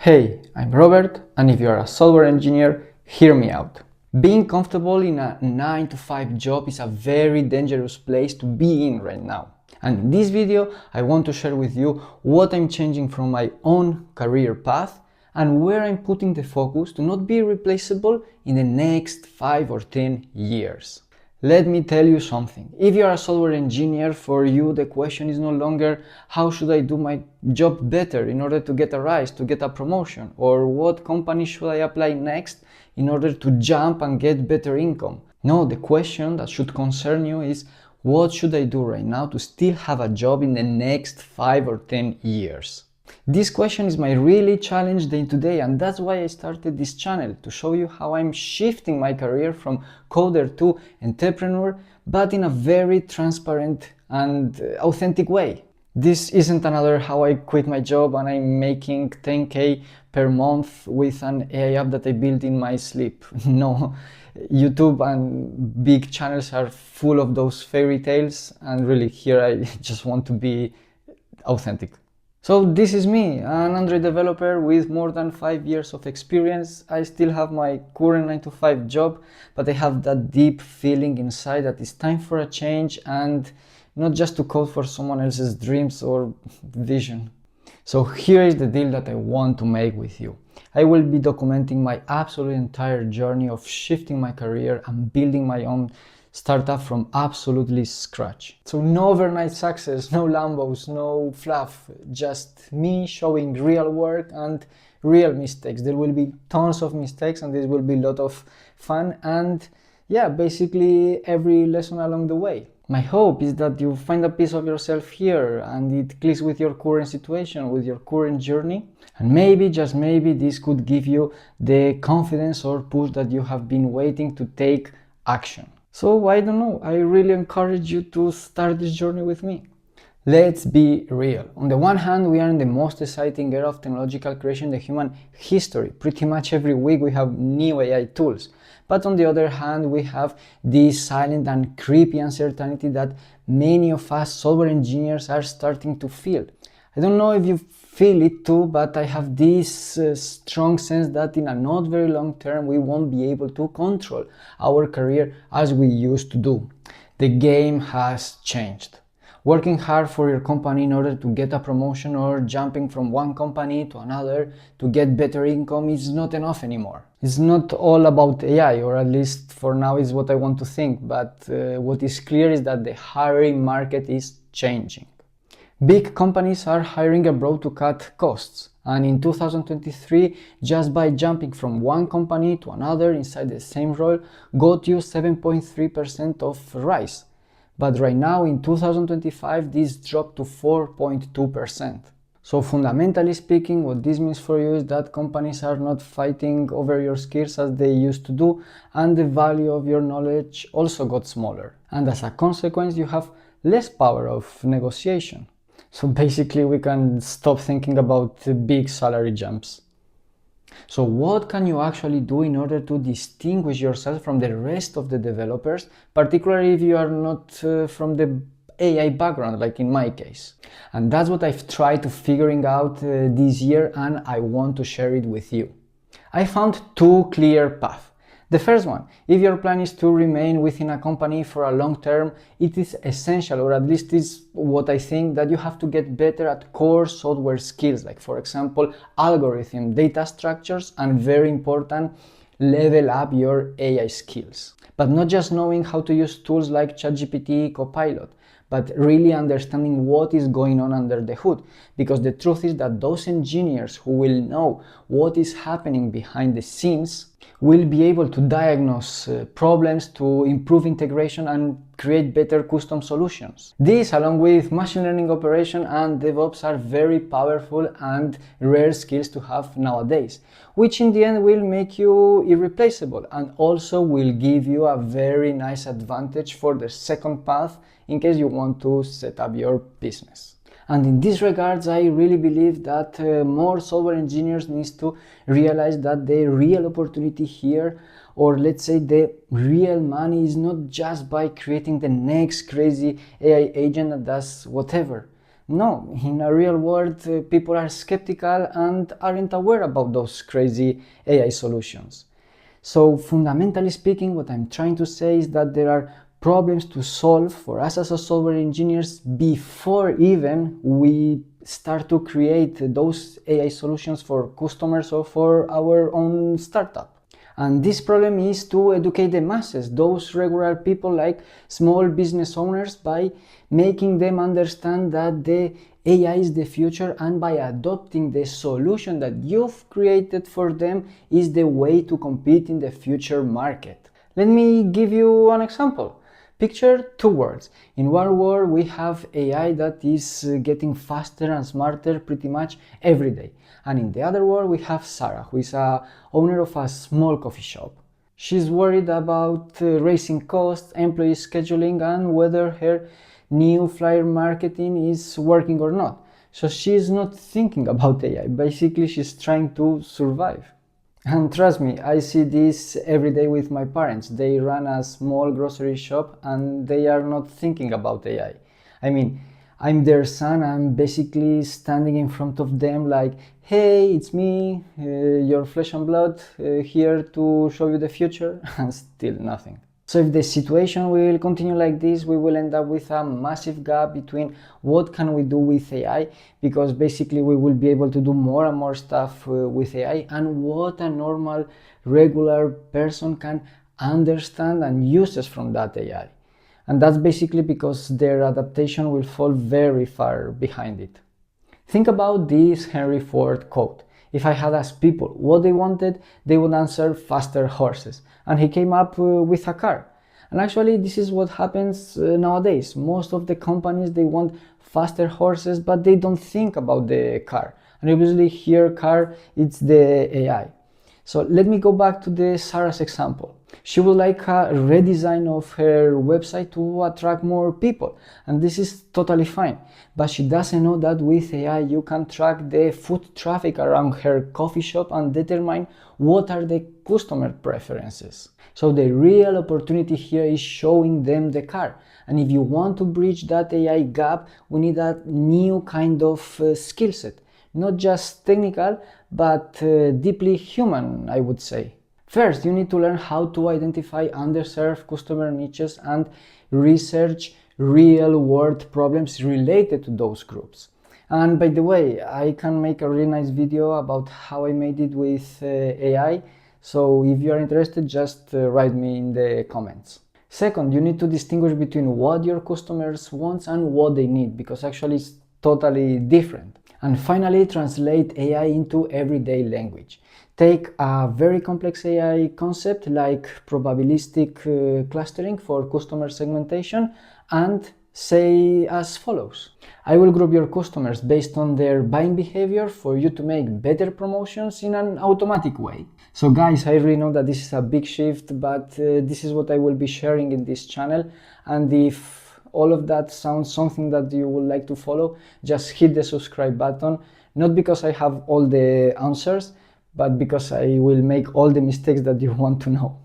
Hey, I'm Robert, and if you are a software engineer, hear me out. Being comfortable in a 9 to 5 job is a very dangerous place to be in right now. And in this video, I want to share with you what I'm changing from my own career path and where I'm putting the focus to not be replaceable in the next 5 or 10 years. Let me tell you something. If you are a software engineer, for you the question is no longer how should I do my job better in order to get a rise, to get a promotion, or what company should I apply next in order to jump and get better income. No, the question that should concern you is what should I do right now to still have a job in the next 5 or 10 years? This question is my really challenge day to day, and that's why I started this channel, to show you how I'm shifting my career from coder to entrepreneur, but in a very transparent and authentic way. This isn't another how I quit my job and I'm making 10k per month with an AI app that I built in my sleep. No, YouTube and big channels are full of those fairy tales, and really here I just want to be authentic. So this is me, an Android developer with more than 5 years of experience. I still have my current 9 to 5 job, but I have that deep feeling inside that it's time for a change and not just to code for someone else's dreams or vision. So here is the deal that I want to make with you. I will be documenting my absolute entire journey of shifting my career and building my own startup from absolutely scratch. So no overnight success, no Lambos, no fluff, just me showing real work and real mistakes. There will be tons of mistakes and this will be a lot of fun and yeah, basically every lesson along the way. My hope is that you find a piece of yourself here and it clicks with your current situation, with your current journey. And maybe, just maybe, this could give you the confidence or push that you have been waiting to take action. So I don't know, I really encourage you to start this journey with me. Let's be real. On the one hand, we are in the most exciting era of technological creation in the human history. Pretty much every week we have new AI tools. But on the other hand, we have this silent and creepy uncertainty that many of us software engineers are starting to feel. I don't know if you feel it too, but I have this strong sense that in a not very long term we won't be able to control our career as we used to do. The game has changed. Working hard for your company in order to get a promotion or jumping from one company to another to get better income is not enough anymore. It's not all about AI, or at least for now is what I want to think, but what is clear is that the hiring market is changing. Big companies are hiring abroad to cut costs, and in 2023, just by jumping from one company to another inside the same role, got you 7.3% of rise. But right now in 2025, this dropped to 4.2%. So fundamentally speaking, what this means for you is that companies are not fighting over your skills as they used to do, and the value of your knowledge also got smaller. And as a consequence, you have less power of negotiation. So basically we can stop thinking about big salary jumps. So what can you actually do in order to distinguish yourself from the rest of the developers, particularly if you are not from the AI background, like in my case? And that's what I've tried to figuring out this year, and I want to share it with you. I found two clear paths. The first one, if your plan is to remain within a company for a long term, it is essential, or at least is what I think, that you have to get better at core software skills, like for example, algorithm, data structures, and very important, level up your AI skills. But not just knowing how to use tools like ChatGPT, Copilot, but really understanding what is going on under the hood. Because the truth is that those engineers who will know what is happening behind the scenes will be able to diagnose problems, to improve integration and create better custom solutions. This, along with machine learning operation and DevOps, are very powerful and rare skills to have nowadays, which in the end will make you irreplaceable and also will give you a very nice advantage for the second path in case you want to set up your business. And in these regards, I really believe that more software engineers need to realize that the real opportunity here, or let's say the real money, is not just by creating the next crazy AI agent that does whatever, No, in a real world, people are skeptical and aren't aware about those crazy AI solutions. So fundamentally speaking, what I'm trying to say is that there are problems to solve for us as a software engineers before even we start to create those AI solutions for customers or for our own startup. And this problem is to educate the masses, those regular people like small business owners, by making them understand that the AI is the future, and by adopting the solution that you've created for them is the way to compete in the future market. Let me give you an example. Picture two worlds. In one world we have AI that is getting faster and smarter pretty much every day. And in the other world we have Sarah, who is a owner of a small coffee shop. She's worried about raising costs, employee scheduling, and whether her new flyer marketing is working or not. So she's not thinking about AI. Basically, she's trying to survive. And trust me, I see this every day with my parents. They run a small grocery shop and they are not thinking about AI. I mean, I'm their son. I'm basically standing in front of them like, hey, it's me, your flesh and blood, here to show you the future, and still nothing. So if the situation will continue like this, we will end up with a massive gap between what can we do with AI, because basically we will be able to do more and more stuff with AI, and what a normal, regular person can understand and uses from that AI. And that's basically because their adaptation will fall very far behind it. Think about this Henry Ford quote. If I had asked people what they wanted, they would answer faster horses. And he came up with a car. And actually, this is what happens nowadays. Most of the companies, they want faster horses, but they don't think about the car. And obviously here, car, it's the AI. So let me go back to the Sarah's example. She would like a redesign of her website to attract more people, and this is totally fine. But she doesn't know that with AI you can track the foot traffic around her coffee shop and determine what are the customer preferences. So the real opportunity here is showing them the car. And if you want to bridge that AI gap, we need a new kind of skill set. Not just technical, but deeply human, I would say. First, you need to learn how to identify underserved customer niches and research real-world problems related to those groups. And by the way, I can make a really nice video about how I made it with AI, so if you are interested, just write me in the comments. Second, you need to distinguish between what your customers want and what they need, because actually it's totally different. And finally, translate AI into everyday language. Take a very complex AI concept like probabilistic clustering for customer segmentation and say as follows. I will group your customers based on their buying behavior for you to make better promotions in an automatic way. So guys, I really know that this is a big shift, but this is what I will be sharing in this channel. And if all of that sounds something that you would like to follow, just hit the subscribe button. Not because I have all the answers, but because I will make all the mistakes that you want to know.